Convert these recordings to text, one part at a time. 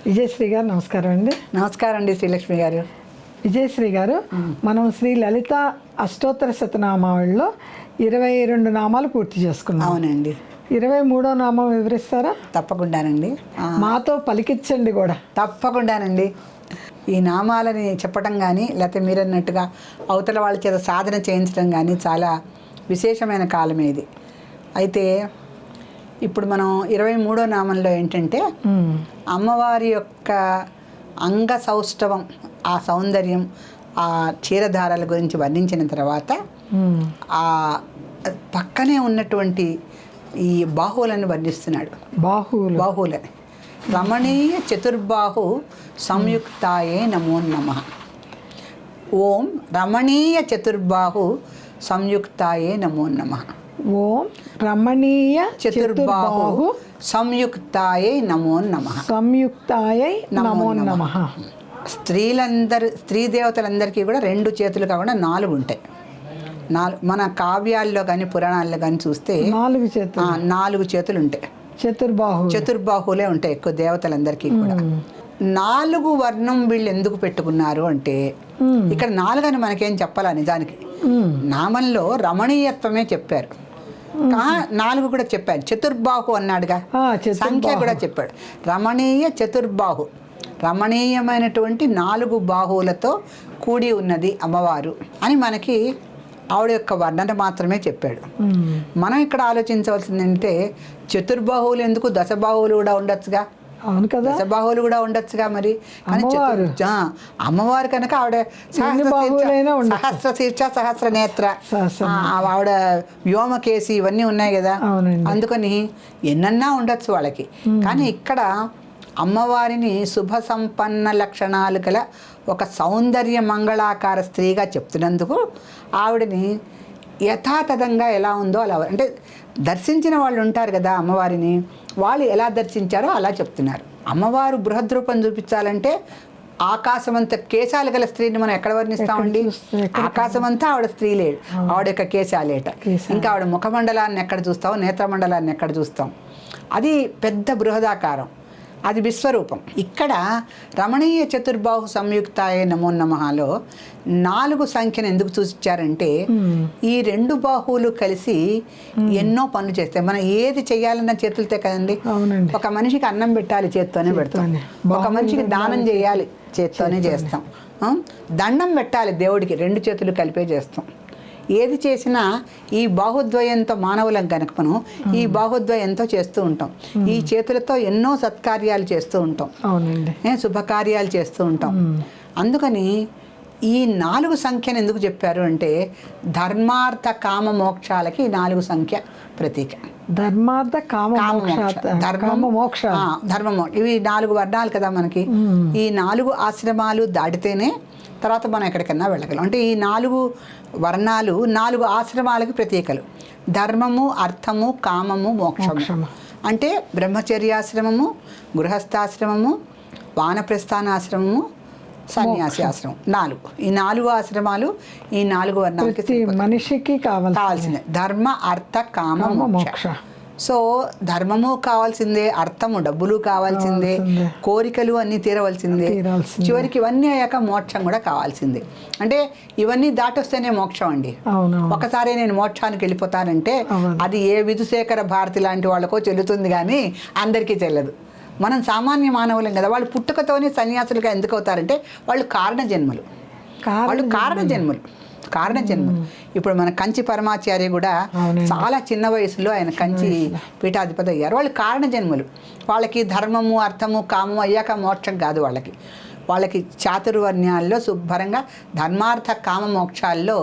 విజయశ్రీ గారు నమస్కారం అండి. నమస్కారం అండి శ్రీలక్ష్మి గారు. విజయశ్రీ గారు, మనం శ్రీ లలిత అష్టోత్తర శతనామావళిలో 22 నామాలు పూర్తి చేసుకున్నాం. అవునండి. 23వ నామం వివరిస్తారా? తప్పకుండానండి. మాతో పలికించండి కూడా. తప్పకుండానండి. ఈ నామాలని చెప్పడం కానీ లేకపోతే మీరన్నట్టుగా అవతల వాళ్ళ చేత సాధన చేయించడం కానీ చాలా విశేషమైన కాలమే ఇది. అయితే ఇప్పుడు మనం 23వ నామంలో ఏంటంటే అమ్మవారి యొక్క అంగ సౌష్ఠవం, ఆ సౌందర్యం, ఆ క్షీరధారాల గురించి వర్ణించిన తర్వాత ఆ పక్కనే ఉన్నటువంటి ఈ బాహువులను వర్ణిస్తున్నాడు. బాహువులని రమణీయ చతుర్బాహు సంయుక్తాయే నమో నమః. ఓం రమణీయ చతుర్బాహు సంయుక్తాయే నమో నమః. ఓం రమణీయ చతుర్బాహు సంయుక్తాయే నమో నమః. సంయుక్తాయై నమో నమః. స్త్రీ దేవతలందరికీ కూడా 2 చేతులు కాకుండా 4 ఉంటాయి. మన కావ్యాల్లో కానీ పురాణాల్లో కానీ చూస్తే 4 చేతులు ఉంటాయి. చతుర్బాహులే ఉంటాయి ఎక్కువ దేవతలందరికీ కూడా. 4 వర్ణం వీళ్ళు ఎందుకు పెట్టుకున్నారు అంటే, ఇక్కడ 4 అని మనకేం చెప్పాలా, నిజానికి నామంలో రమణీయత్వమే చెప్పారు. 4 కూడా చెప్పారు. చతుర్బాహు అన్నాడుగా, సంఖ్య కూడా చెప్పాడు. రమణీయ చతుర్బాహు, రమణీయమైనటువంటి 4 బాహువులతో కూడి ఉన్నది అమ్మవారు అని మనకి ఆవిడ యొక్క వర్ణన మాత్రమే చెప్పాడు. మనం ఇక్కడ ఆలోచించవలసింది అంటే, చతుర్బాహువులు ఎందుకు, దశబాహువులు కూడా ఉండొచ్చుగా. అవును కదా, దశబాహువులు కూడా ఉండొచ్చుగా. మరి కానీ అమ్మవారు కనుక ఆవిడ సహస్ర శీర్ష సహస్ర నేత్ర, ఆవిడ వ్యోమకేసి ఇవన్నీ ఉన్నాయి కదా, అందుకని ఎన్నన్నా ఉండొచ్చు వాళ్ళకి. కానీ ఇక్కడ అమ్మవారిని శుభ సంపన్న లక్షణాలు గల ఒక సౌందర్య మంగళాకార స్త్రీగా చెప్తున్నందుకు ఆవిడని యథాతథంగా ఎలా ఉందో అలా, అంటే దర్శించిన వాళ్ళు ఉంటారు కదా అమ్మవారిని, వాళ్ళు ఎలా దర్శించారో అలా చెప్తున్నారు. అమ్మవారు బృహద్రూపం చూపించాలంటే ఆకాశమంతా కేశాలు గల స్త్రీని మనం ఎక్కడ వర్ణిస్తామండి? ఆకాశమంతా ఆవిడ స్త్రీ లేడు, ఆవిడ యొక్క కేశాలేట. ఇంకా ఆవిడ ముఖమండలాన్ని ఎక్కడ చూస్తాం, నేత్రమండలాన్ని ఎక్కడ చూస్తాం? అది పెద్ద బృహదాకారం, అది విశ్వరూపం. ఇక్కడ రమణీయ చతుర్బాహు సంయుక్తాయ నమో నమఃలో 4 సంఖ్యను ఎందుకు చూపించారంటే, ఈ 2 బాహువులు కలిసి ఎన్నో పనులు చేస్తాయి. మనం ఏది చెయ్యాలన్న చేతులతో కదండి. ఒక మనిషికి అన్నం పెట్టాలి, చేత్తోనే పెడతాం. ఒక మనిషికి దానం చేయాలి, చేత్తోనే చేస్తాం. దండం పెట్టాలి దేవుడికి, 2 చేతులు కలిపే చేస్తాం. ఏది చేసినా ఈ బాహుద్వయంతో మానవులం కనుక మనం ఈ బాహుద్వయంతో చేస్తూ ఉంటాం. ఈ చేతులతో ఎన్నో సత్కార్యాలు చేస్తూ ఉంటాం, శుభకార్యాలు చేస్తూ ఉంటాం. అందుకని ఈ 4 సంఖ్యను ఎందుకు చెప్పారు అంటే, ధర్మార్థ కామ మోక్షాలకి 4 సంఖ్య ప్రతీక. ధర్మార్థ ధర్మమో ఇవి 4 వర్ణాలు కదా మనకి. ఈ 4 ఆశ్రమాలు దాటితేనే తర్వాత మనం ఎక్కడికన్నా వెళ్ళగలం. అంటే ఈ 4 వర్ణాలు 4 ఆశ్రమాలకి ప్రతీకలు. ధర్మము, అర్థము, కామము, మోక్షము. అంటే బ్రహ్మచర్యాశ్రమము, గృహస్థాశ్రమము, వానప్రస్థానాశ్రమము, సన్యాసి ఆశ్రమం, 4. ఈ 4 ఆశ్రమాలు ఈ 4 వర్ణాలకి మనిషికి కావాల్సిందే. ధర్మ, అర్థ, కామ, మోక్ష. సో ధర్మము కావాల్సిందే, అర్థము డబ్బులు కావాల్సిందే, కోరికలు అన్నీ తీరవలసిందే, చివరికి ఇవన్నీ అయ్యాక మోక్షం కూడా కావాల్సిందే. అంటే ఇవన్నీ దాటొస్తేనే మోక్షం అండి. ఒకసారి నేను మోక్షానికి వెళ్ళిపోతానంటే అది ఏ విధుశేఖర భారతి లాంటి వాళ్ళకో చెల్లుతుంది, కానీ అందరికీ చెల్లదు. మనం సామాన్య మానవులం కదా. వాళ్ళు పుట్టుకతోనే సన్యాసులుగా ఎందుకు అవుతారంటే వాళ్ళు కారణ జన్మలు. ఇప్పుడు మన కంచి పరమాచార్య కూడా చాలా చిన్న వయసులో ఆయన కంచి పీఠాధిపతి అయ్యారు. వాళ్ళు కారణ జన్మలు. వాళ్ళకి ధర్మము, అర్థము, కామము అయ్యాక మోక్షం కాదు. వాళ్ళకి చాతుర్వర్ణ్యాల్లో శుభ్రంగా ధర్మార్థ కామ మోక్షాల్లో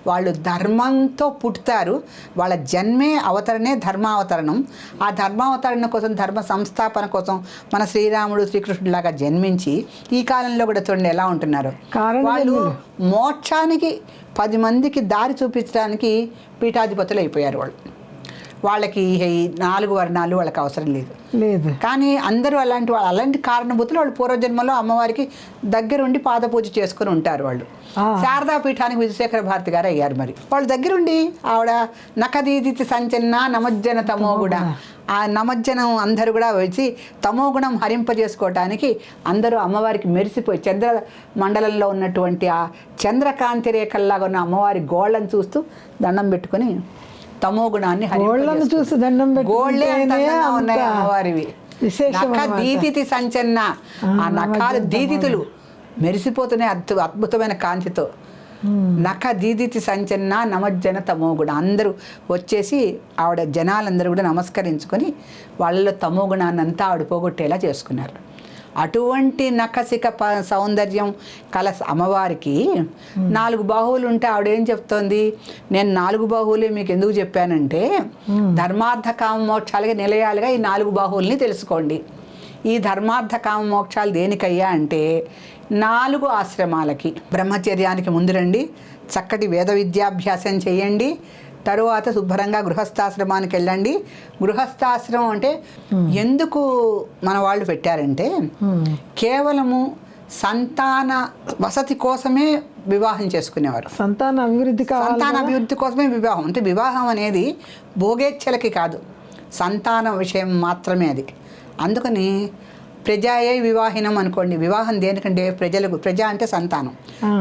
వాళ్ళు ధర్మంతో పుట్టుతారు. వాళ్ళ జన్మే అవతరణే ధర్మావతరణం. ఆ ధర్మావతరణ కోసం, ధర్మ సంస్థాపన కోసం మన శ్రీరాముడు, శ్రీకృష్ణుడిలాగా జన్మించి ఈ కాలంలో కూడా చూడండి ఎలా ఉంటున్నారు. వాళ్ళు మోక్షానికి 10 మందికి దారి చూపించడానికి పీఠాధిపతులు అయిపోయారు. వాళ్ళకి ఈ 4 వర్ణాలు వాళ్ళకి అవసరం లేదు. కానీ అందరూ అలాంటి కారణభూతులు వాళ్ళు పూర్వజన్మలో అమ్మవారికి దగ్గరుండి పాద పూజ చేసుకుని ఉంటారు. వాళ్ళు శారదా పీఠానికి విజయశేఖర భారతి గారు అయ్యారు. మరి వాళ్ళ దగ్గరుండి ఆవిడ నఖదీదితి సంచలన నమజ్జన తమో కూడా ఆ నమజ్జనం అందరూ కూడా వచ్చి తమో గుణం హరింపజేసుకోవటానికి అందరూ అమ్మవారికి మెరిసిపోయి చంద్ర మండలంలో ఉన్నటువంటి ఆ చంద్రకాంతి రేఖల్లాగా ఉన్న అమ్మవారి గోళ్ళను చూస్తూ దండం పెట్టుకొని తమో గుణాన్ని చూసి దండం గోళ్ళే అందంగా ఉన్నాయి అమ్మవారివి. నఖ దీతితి సంచన్న, ఆ నఖాలు దీతితులు మెరిసిపోతున్నాయి అద్భుతమైన కాంతితో. నఖ దీదితి సంచన్న నమజ్జన తమోగుణ, అందరూ వచ్చేసి ఆవిడ జనాలందరూ కూడా నమస్కరించుకొని వాళ్ళలో తమోగుణాన్ని అంతా ఆవిడ పోగొట్టేలా చేసుకున్నారు. అటువంటి నఖసిక సౌందర్యం కల అమ్మవారికి 4 బాహువులు ఉంటే ఆవిడేం చెప్తోంది, నేను 4 బాహువులే మీకు ఎందుకు చెప్పానంటే ధర్మార్థ కామ మోక్షాలుగా నిలయాలుగా ఈ 4 బాహువుల్ని తెలుసుకోండి. ఈ ధర్మార్థ కామ మోక్షాలు దేనికయ్యా అంటే 4 ఆశ్రమాలకి. బ్రహ్మచర్యానికి ముందు రండి, చక్కటి వేద విద్యాభ్యాసం చేయండి, తరువాత శుభ్రంగా గృహస్థాశ్రమానికి వెళ్ళండి. గృహస్థాశ్రమం అంటే ఎందుకు మన వాళ్ళు పెట్టారంటే కేవలము సంతాన వసతి కోసమే వివాహం చేసుకునేవారు. సంతాన అభివృద్ధి కోసమే వివాహం. అంటే వివాహం అనేది భోగేచ్ఛలకి కాదు, సంతాన విషయం మాత్రమే అది. అందుకని ప్రజాయే వివాహినం అనుకోండి. వివాహం దేనికంటే ప్రజలకు, ప్రజ అంటే సంతానం,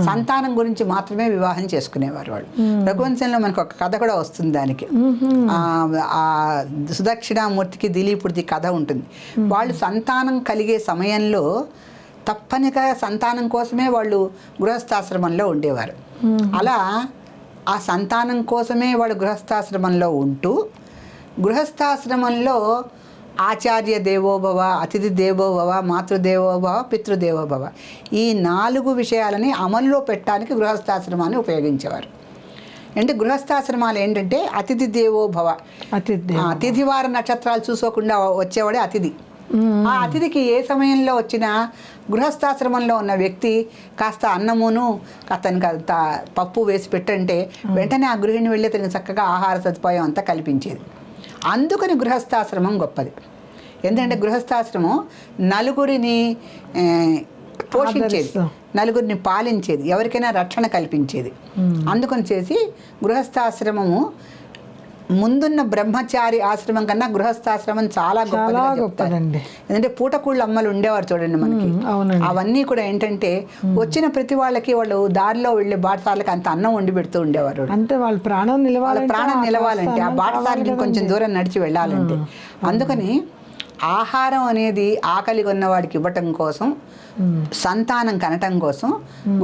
సంతానం గురించి మాత్రమే వివాహం చేసుకునేవారు వాళ్ళు. రఘువంశంలో మనకు ఒక కథ కూడా వస్తుంది దానికి. ఆ సుదక్షిణామూర్తికి దిలీపుడిది కథ ఉంటుంది. వాళ్ళు సంతానం కలిగే సమయంలో తప్పనిగా సంతానం కోసమే వాళ్ళు గృహస్థాశ్రమంలో ఉండేవారు. అలా ఆ సంతానం కోసమే వాళ్ళు గృహస్థాశ్రమంలో ఉంటూ గృహస్థాశ్రమంలో ఆచార్య దేవోభవ, అతిథి దేవోభవ, మాతృదేవోభవ, పితృదేవోభవ, ఈ 4 విషయాలని అమల్లో పెట్టడానికి గృహస్థాశ్రమాన్ని ఉపయోగించేవారు. అంటే గృహస్థాశ్రమాలు ఏంటంటే అతిథి దేవోభవ, అతిథివార నక్షత్రాలు చూసుకోకుండా వచ్చేవాడే అతిథి. ఆ అతిథికి ఏ సమయంలో వచ్చినా గృహస్థాశ్రమంలో ఉన్న వ్యక్తి కాస్త అన్నమును అతనికి పప్పు వేసి పెట్టంటే వెంటనే ఆ గృహిణి వెళ్ళి అతనికి చక్కగా ఆహార సదుపాయం అంతా కల్పించేది. అందుకని గృహస్థాశ్రమం గొప్పది. ఎందుకంటే గృహస్థాశ్రమం నలుగురిని పోషించేది, నలుగురిని పాలించేది, ఎవరికైనా రక్షణ కల్పించేది. అందుకని చేసి గృహస్థాశ్రమము ముందున్న బ్రహ్మచారి ఆశ్రమం కన్నా గృహస్థాశ్రమం చాలా గొప్పదండి. ఎందుకంటే పూటకూళ్ళు అమ్మలు ఉండేవారు చూడండి మనకి. అవన్నీ కూడా ఏంటంటే వచ్చిన ప్రతి వాళ్ళకి వాళ్ళు దారిలో వెళ్ళే బాటసార్లకి అంత అన్నం వండి పెడుతూ ఉండేవారు. అంటే వాళ్ళ ప్రాణం నిలవాలంటే ఆ బాటసార్లకి కొంచెం దూరం నడిచి వెళ్ళాలంటే. అందుకని ఆహారం అనేది ఆకలి కొన్నవాడికి ఇవ్వటం కోసం, సంతానం కనటం కోసం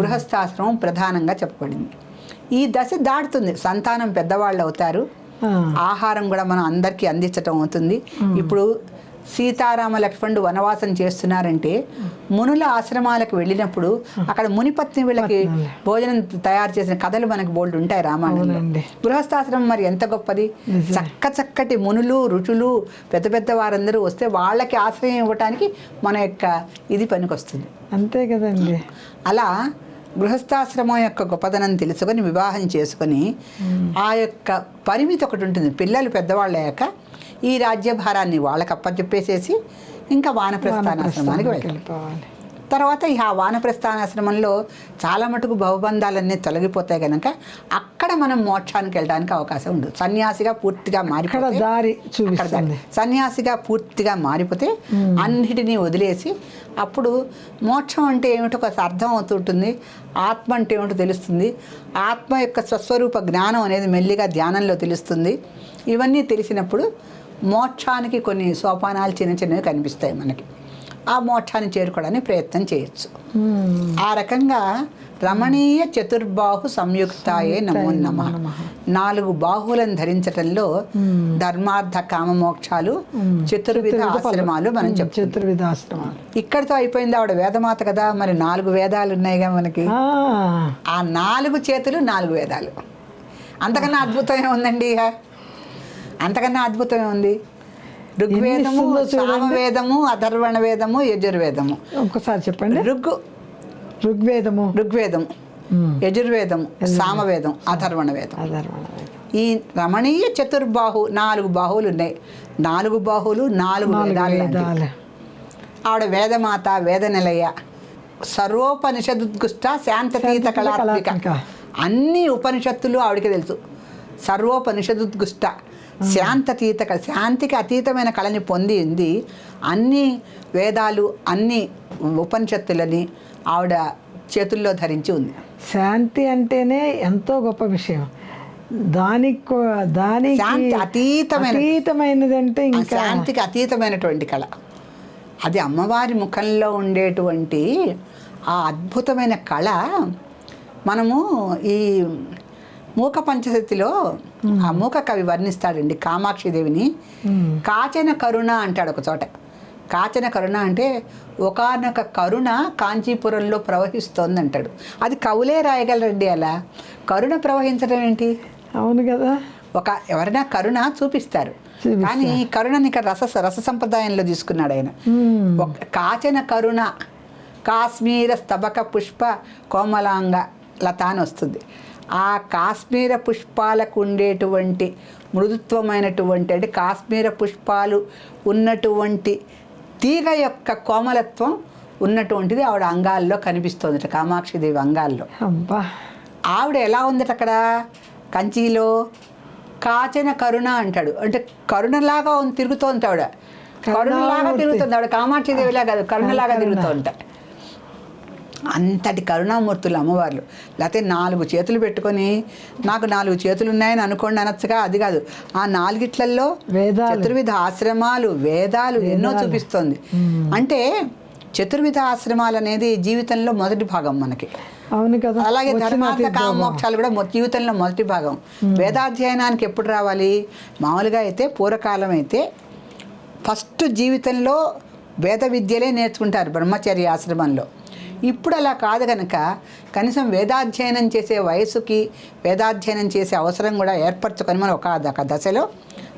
గృహస్థాశ్రమం ప్రధానంగా చెప్పబడింది. ఈ దశ దాటుతుంది, సంతానం పెద్దవాళ్ళు అవుతారు, ఆహారం కూడా మనం అందరికీ అందించటం అవుతుంది. ఇప్పుడు సీతారామ లక్ష్మణుడు వనవాసం చేస్తున్నారంటే మునుల ఆశ్రమాలకు వెళ్ళినప్పుడు అక్కడ మునిపత్ని వీళ్ళకి భోజనం తయారు చేసిన కథలు మనకు బోల్డ్ ఉంటాయి రామాయణంలో. గృహస్థాశ్రమం మరి ఎంత గొప్పది. చక్కటి మునులు, రుచులు, పెద్ద పెద్ద వారందరూ వస్తే వాళ్ళకి ఆశ్రయం ఇవ్వటానికి మన యొక్క ఇది పనికొస్తుంది. అంతే కదండి. అలా గృహస్థాశ్రమం యొక్క గొప్పదనం తెలుసుకొని వివాహం చేసుకొని ఆ యొక్క పరిమితి ఒకటి ఉంటుంది. పిల్లలు పెద్దవాళ్ళు అయ్యాక ఈ రాజ్యభారాన్ని వాళ్ళకి అప్పచెప్పేసేసి ఇంకా వానప్రస్థానాశ్రమానికి వెళ్ళిపోవాలి. తర్వాత ఆ వానప్రస్థానాశ్రమంలో చాలా మటుకు భవబంధాలన్నీ తొలగిపోతాయి కనుక అక్కడ మనం మోక్షానికి వెళ్ళడానికి అవకాశం ఉండదు. సన్యాసిగా పూర్తిగా మారిపోతే, సన్యాసిగా పూర్తిగా మారిపోతే అన్నిటినీ వదిలేసి అప్పుడు మోక్షం అంటే ఏమిటో కొంత అర్థం అవుతుంటుంది. ఆత్మ అంటే ఏమిటో తెలుస్తుంది. ఆత్మ యొక్క స్వస్వరూప జ్ఞానం అనేది మెల్లిగా ధ్యానంలో తెలుస్తుంది. ఇవన్నీ తెలిసినప్పుడు మోక్షానికి కొన్ని సోపానాలు చిన్నవి కనిపిస్తాయి మనకి. ఆ మోక్షాన్ని చేరుకోవడానికి ప్రయత్నం చేయొచ్చు. ఆ రకంగా రమణీయ చతుర్బాహు సంయుక్తాయే నమో నమః. 4 బాహువులను ధరించటంలో ధర్మార్థ కామ మోక్షాలు చతుర్విధ ఆశ్రమాలు మనం చెప్తాం. చతుర్విధ ఆశ్రమాలు ఇక్కడితో అయిపోయింది. ఆవిడ వేదమాత కదా, మరి 4 వేదాలు ఉన్నాయిగా మనకి. ఆ 4 చేతులు 4 వేదాలు. అంతకన్నా అద్భుతమే ఉందండి. అంతకన్నా అద్భుతమే ఉంది. ఋగ్వేదము, సామవేదము, అథర్వణ వేదము, యజుర్వేదము. ఒక్కసారి చెప్పండి. ఋగ్వేదము, యజుర్వేదము, సామవేదం, అథర్వణ వేదం. ఈ రమణీయ చతుర్బాహు 4 బాహువులు ఉన్నాయి. 4 బాహువులు 4 వేదాలు. ఆవిడ వేదమాత, వేద నిలయ, సర్వోపనిషదుద్గుష్ట, శాంతతీత కళాత్మిక. అన్ని ఉపనిషత్తులు ఆవిడకి తెలుసు. సర్వోపనిషదుద్గుష్ట, శాంతతీత కళ, శాంతికి అతీతమైన కళని పొంది ఉంది. అన్ని వేదాలు అన్ని ఉపనిషత్తులని ఆవిడ చేతుల్లో ధరించి ఉంది. శాంతి అంటేనే ఎంతో గొప్ప విషయం. దానికి శాంతి అతీతమైనది అంటే ఇంకా శాంతికి అతీతమైనటువంటి కళ అది. అమ్మవారి ముఖంలో ఉండేటువంటి ఆ అద్భుతమైన కళ మనము ఈ మూక పంచశతిలో ఆ మూక కవి వర్ణిస్తాడండి కామాక్షిదేవిని. కాచన కరుణ అంటాడు ఒక చోట. కాచన కరుణ అంటే ఒకానొక కరుణ కాంచీపురంలో ప్రవహిస్తోంది అంటాడు. అది కవులే రాయగలరండి. అలా కరుణ ప్రవహించడం ఏంటి? అవును కదా. ఎవరైనా కరుణ చూపిస్తారు, కానీ ఈ కరుణని ఇక్కడ రస సంప్రదాయంలో తీసుకున్నాడు ఆయన. కాచన కరుణ కాశ్మీర స్తబక పుష్ప కోమలాంగ లత అని వస్తుంది. ఆ కాశ్మీర పుష్పాలకు ఉండేటువంటి మృదుత్వమైనటువంటి అంటే కాశ్మీర పుష్పాలు ఉన్నటువంటి తీగ యొక్క కోమలత్వం ఉన్నటువంటిది ఆవిడ అంగాల్లో కనిపిస్తోందట, కామాక్షిదేవి అంగాల్లో. ఆవిడ ఎలా ఉందట అక్కడ కంచిలో? కాచన కరుణ అంటాడు. అంటే కరుణలాగా తిరుగుతోంది ఆవిడ, కరుణలాగా తిరుగుతుంది ఆవిడ. కామాక్షిదేవిలా కాదు, కరుణలాగా తిరుగుతూ ఉంటాడు. అంతటి కరుణామూర్తులు అమ్మవార్లు. లేకపోతే 4 చేతులు పెట్టుకొని నాకు 4 చేతులు ఉన్నాయని అనుకోండి అనొచ్చుగా, అది కాదు. ఆ 4గిట్లలో చతుర్విధ ఆశ్రమాలు, వేదాలు ఎన్నో చూపిస్తోంది. అంటే చతుర్విధ ఆశ్రమాలు అనేది జీవితంలో మొదటి భాగం మనకి. అవును కదా. అలాగే ధర్మార్థ కామోక్షాలు కూడా జీవితంలో మొదటి భాగం. వేదాధ్యయనానికి ఎప్పుడు రావాలి? మామూలుగా అయితే పూర్వకాలం అయితే ఫస్ట్ జీవితంలో వేద విద్యలే నేర్చుకుంటారు బ్రహ్మచర్య ఆశ్రమంలో. ఇప్పుడు అలా కాదు కనుక కనీసం వేదాధ్యయనం చేసే వయసుకి వేదాధ్యయనం చేసే అవసరం కూడా ఏర్పరచుకొని మనం ఒక దశలో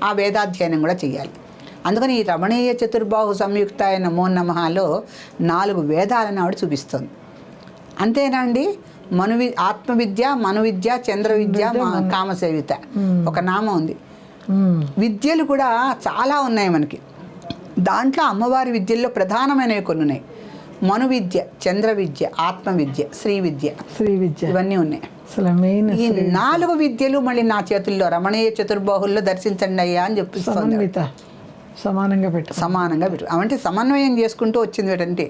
ఆ వేదాధ్యయనం కూడా చేయాలి. అందుకని ఈ రమణీయ చతుర్బాహు సంయుక్తాయ నమో నమఃలో 4 వేదాలను ఆవిడ చూపిస్తుంది. అంతేనా అండి? ఆత్మవిద్య, మనువిద్య, చంద్ర విద్య, కామసేవిత ఒక నామం ఉంది. విద్యలు కూడా చాలా ఉన్నాయి మనకి. దాంట్లో అమ్మవారి విద్యల్లో ప్రధానమైనవి కొన్ని ఉన్నాయి. మను విద్య, చంద్ర విద్య, ఆత్మ విద్య, శ్రీ విద్య ఇవన్నీ ఉన్నాయి. ఈ 4 విద్యలు మళ్ళీ నా చేతుల్లో రమణీయ చతుర్బాహుల్లో దర్శించండి అయ్యా అని చెప్పిస్తుంది. సమానంగా పెట్టు. అంటే సమన్వయం చేసుకుంటూ వచ్చింది ఏంటంటే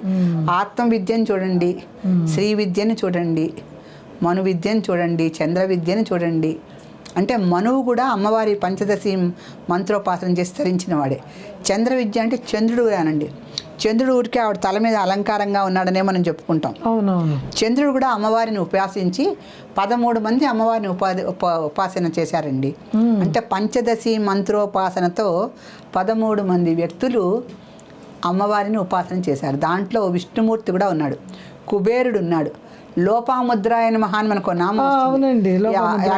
ఆత్మ విద్యను చూడండి, శ్రీ విద్యను చూడండి, మను విద్యను చూడండి, చంద్ర విద్యను చూడండి. అంటే మనువు కూడా అమ్మవారి పంచదశి మంత్రోపాసన చేసి ధరించిన వాడే. చంద్ర విద్య అంటే చంద్రుడు అనండి. చంద్రుడు ఊరికే ఆవిడ తల మీద అలంకారంగా ఉన్నాడనే మనం చెప్పుకుంటాం. అవునవును. చంద్రుడు కూడా అమ్మవారిని ఉపాసించి 13 మంది అమ్మవారిని ఉపాసన చేశారండి. అంటే పంచదశి మంత్రోపాసనతో 13 మంది వ్యక్తులు అమ్మవారిని ఉపాసన చేశారు. దాంట్లో విష్ణుమూర్తి కూడా ఉన్నాడు, కుబేరుడు ఉన్నాడు, లోపాముద్రాయన మహాన్ మనకు నామం,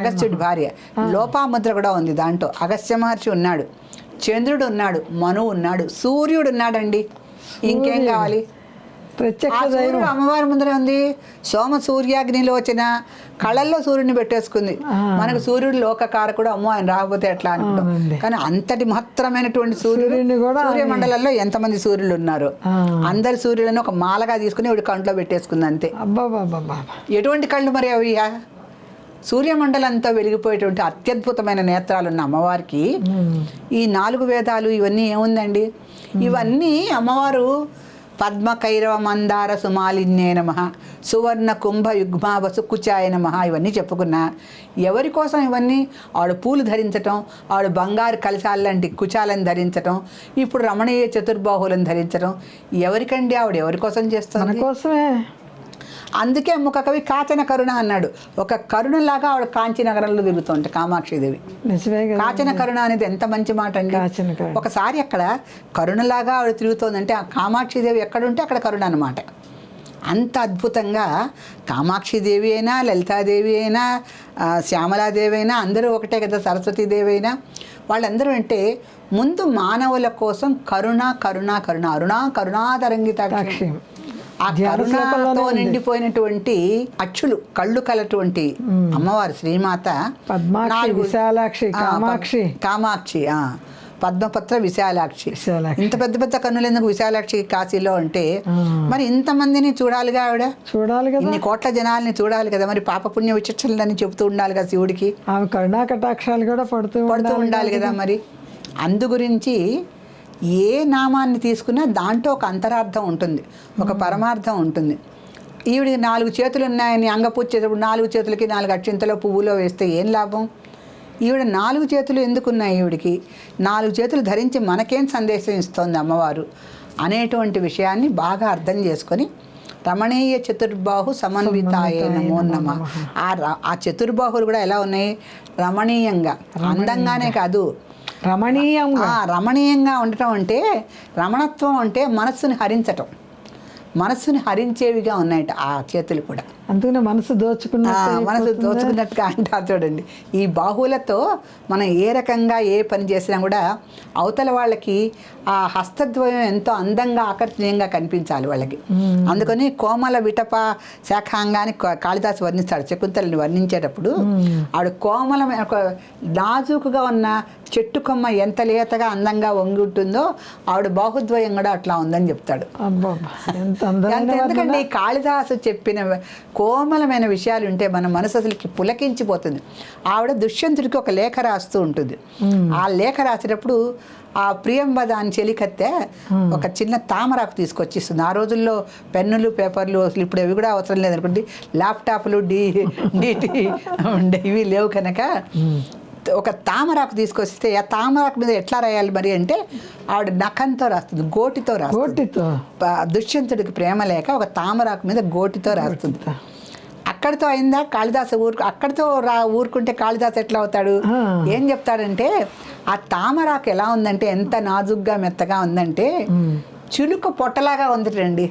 అగస్త్యుడి భార్య లోపాముద్ర కూడా ఉంది దాంట్లో. అగస్త్య మహర్షి ఉన్నాడు, చంద్రుడు ఉన్నాడు, మనువు ఉన్నాడు, సూర్యుడు ఉన్నాడండి. ఇంకేం కావాలి? సూర్యుడు అమ్మవారి ముందరే ఉంది. సోమ సూర్యాగ్నిలో వచ్చిన కళల్లో సూర్యుడిని పెట్టేసుకుంది. మనకు సూర్యుడు లోకకారకుడు, అమ్మో ఆయన రాకపోతే ఎట్లా అనుకుంటాం. కానీ అంతటి మహత్తరమైనటువంటి సూర్యుడు సూర్యమండలంలో ఎంతమంది సూర్యులు ఉన్నారు, అందరి సూర్యులను ఒక మాలగా తీసుకుని ఇవి కంట్లో పెట్టేసుకుంది అంతే. ఎటువంటి కళ్ళు మరి అవి? సూర్యమండలంతో వెలిగిపోయేటువంటి అత్యద్భుతమైన నేత్రాలున్న అమ్మవారికి ఈ 4 వేదాలు ఇవన్నీ ఏముందండి? ఇవన్నీ అమ్మవారు పద్మకైరవ మందార సుమాలిన్యే నమః, సువర్ణ కుంభ యుగ్మావసు కుచాయ నమః ఇవన్నీ చెప్పుకున్నా. ఎవరి కోసం ఇవన్నీ? ఆవిడ పూలు ధరించటం, ఆవిడ బంగారు కలశాల లాంటి కుచాలను ధరించటం, ఇప్పుడు రమణీయ చతుర్బాహులను ధరించటం ఎవరికండి? ఆవిడ ఎవరి కోసం చేస్తుంది? కోసమే. అందుకే ముఖ కవి కాచన కరుణ అన్నాడు. ఒక కరుణలాగా ఆవిడ కాంచీ నగరంలో తిరుగుతుంటే కామాక్షిదేవి. కాచన కరుణ అనేది ఎంత మంచి మాట అండి. ఒకసారి అక్కడ కరుణలాగా ఆవిడ తిరుగుతోందంటే ఆ కామాక్షిదేవి ఎక్కడుంటే అక్కడ కరుణ అనమాట. అంత అద్భుతంగా కామాక్షిదేవి అయినా, లలితాదేవి అయినా, శ్యామలాదేవి అయినా అందరూ ఒకటే కదా, సరస్వతీదేవి అయినా వాళ్ళందరూ అంటే ముందు మానవుల కోసం కరుణ కరుణ కరుణ అరుణ కరుణాతరంగితాక్షి. ఆ కరుణతో నిండిపోయినటువంటి అచ్చులు కళ్ళు కలటువంటి అమ్మవారు శ్రీమాత. కామాక్షి పద్మపత్ర విశాలాక్షి. విశాలాక్షి. ఇంత పెద్ద పెద్ద కన్నులు ఎందుకు విశాలాక్షి కాశీలో అంటే మరి ఇంతమందిని చూడాలిగా ఆవిడ, చూడాలి కదా, ఇన్ని కోట్ల జనాల్ని చూడాలి కదా, మరి పాపపుణ్య విచక్షణలని చెబుతూ ఉండాలి కదా శివుడికి, ఆమె కరుణా కటాక్షాలు కూడా పడుతూ ఉండాలి కదా. మరి అందు గురించి ఏ నామాన్ని తీసుకున్నా దాంట్లో ఒక అంతరార్థం ఉంటుంది, ఒక పరమార్థం ఉంటుంది. ఈవిడికి 4 చేతులు ఉన్నాయని అంగపూజ చేసేటప్పుడు 4 చేతులకి 4 అక్షింతలో పువ్వులో వేస్తే ఏం లాభం? ఈవిడ 4 చేతులు ఎందుకున్నాయి? ఈవిడికి 4 చేతులు ధరించి మనకేం సందేశం ఇస్తోంది అమ్మవారు అనేటువంటి విషయాన్ని బాగా అర్థం చేసుకొని రమణీయ చతుర్బాహు సమన్వితాయే నమో నమః. ఆ చతుర్బాహులు కూడా ఎలా ఉన్నాయి? రమణీయంగా, అందంగానే కాదు, రమణీయంగా ఉండటం అంటే, రమణత్వం అంటే మనస్సుని హరించటం, మనస్సుని హరించేవిగా ఉన్నాయట ఆ చేతులు కూడా. అందుకనే మనసు దోచుకున్నట్టుగా అంటారు చూడండి. ఈ బాహువులతో మనం ఏ రకంగా ఏ పని చేసినా కూడా అవతల వాళ్ళకి ఆ హస్తద్వయం ఎంతో అందంగా ఆకర్షణీయంగా కనిపించాలి వాళ్ళకి. అందుకని కోమల విటప శాఖాంగాన్ని కాళిదాసు వర్ణిస్తాడు. శకుంతలని వర్ణించేటప్పుడు ఆవిడ కోమలమైన నాజూకుగా ఉన్న చెట్టు కొమ్మ ఎంత లేతగా అందంగా వంగి ఉంటుందో ఆవిడ బాహుద్వయం కూడా అట్లా ఉందని చెప్తాడు. ఎందుకంటే కాళిదాసు చెప్పిన కోమలమైన విషయాలు ఉంటే మన మనసు అసలుకి పులకించిపోతుంది. ఆవిడ దుష్యంతుడికి ఒక లేఖ రాస్తూ ఉంటుంది. ఆ లేఖ రాసేటప్పుడు ఆ ప్రియంబద అని చెలికత్తె ఒక చిన్న తామరాకు తీసుకొచ్చి ఇస్తుంది. ఆ రోజుల్లో పెన్నులు పేపర్లు అసలు ఇప్పుడు అవి కూడా అవసరం లేదనుకోండి, ల్యాప్టాప్లు ఇవి లేవు కనుక ఒక తామరాకు తీసుకొస్తే ఆ తామరాకు మీద ఎట్లా రాయాలి మరి అంటే ఆవిడ నఖంతో రాస్తుంది, గోటితో రాస్తుంది. దుష్యంతుడికి ప్రేమ లేక ఒక తామరాకు మీద గోటితో రాస్తుంది. అక్కడితో అయిందా కాళిదాసు అక్కడితో ఊరుకుంటే కాళిదాసు ఎట్లా అవుతాడు? ఏం చెప్తాడంటే ఆ తామరాకు ఎలా ఉందంటే, ఎంత నాజుగ్గా మెత్తగా ఉందంటే చిలుక పొట్టలాగా ఉందిటండి.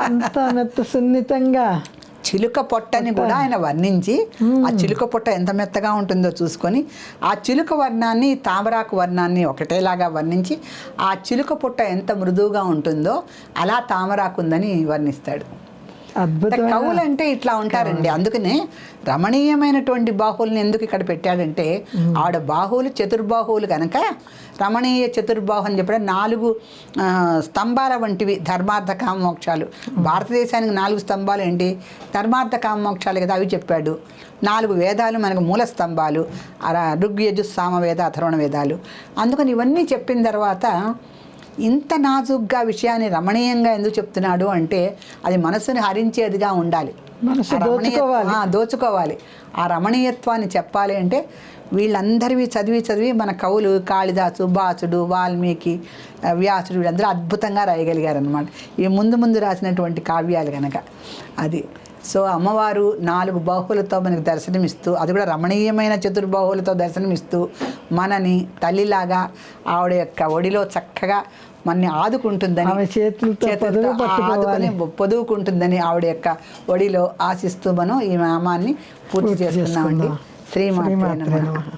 అంత మెత్త సున్నితంగా చిలుక పొట్టని కూడా ఆయన వర్ణించి ఆ చిలుక పొట్ట ఎంత మెత్తగా ఉంటుందో చూసుకొని ఆ చిలుక వర్ణాన్ని తామరాకు వర్ణాన్ని ఒకటేలాగా వర్ణించి ఆ చిలుక పొట్ట ఎంత మృదువుగా ఉంటుందో అలా తామరాకు ఉందని వర్ణిస్తాడు. కవులు అంటే ఇట్లా ఉంటారండి. అందుకనే రమణీయమైనటువంటి బాహువులను ఎందుకు ఇక్కడ పెట్టాడంటే ఆవిడ బాహువులు చతుర్బాహువులు కనుక రమణీయ చతుర్బాహు అని చెప్పడం 4 స్తంభాల వంటివి ధర్మార్థ కామమోక్షాలు. భారతదేశానికి 4 స్తంభాలు ఏంటి? ధర్మార్థ కామమోక్షాలు కదా, అవి చెప్పాడు. 4 వేదాలు మనకు మూల స్తంభాలు, ఋగ్యజు సామ వేద అథర్వణ వేదాలు. అందుకని ఇవన్నీ చెప్పిన తర్వాత ఇంత నాజుగ్గా విషయాన్ని రమణీయంగా ఎందుకు చెప్తున్నాడు అంటే అది మనసుని హరించేదిగా ఉండాలి, దోచుకోవాలి. ఆ రమణీయత్వాన్ని చెప్పాలి అంటే వీళ్ళందరివి చదివి మన కవులు కాళిదాసు, భాసుడు, వాల్మీకి, వ్యాసుడు వీళ్ళందరూ అద్భుతంగా రాయగలిగారనమాట. ఈ ముందు రాసినటువంటి కావ్యాలు కనుక అది. సో అమ్మవారు 4 బాహువులతో మనకు దర్శనమిస్తూ, అది కూడా రమణీయమైన చతుర్బాహువులతో దర్శనమిస్తూ మనని తల్లిలాగా ఆవిడ యొక్క ఒడిలో చక్కగా మనని ఆదుకుంటుందని, ఆదుకొని పొదువుకుంటుందని ఆవిడ యొక్క ఒడిలో ఆశిస్తూ మనం ఈ నామాన్ని పూర్తి చేసుకున్నామండి. శ్రీమాత్రే నమః.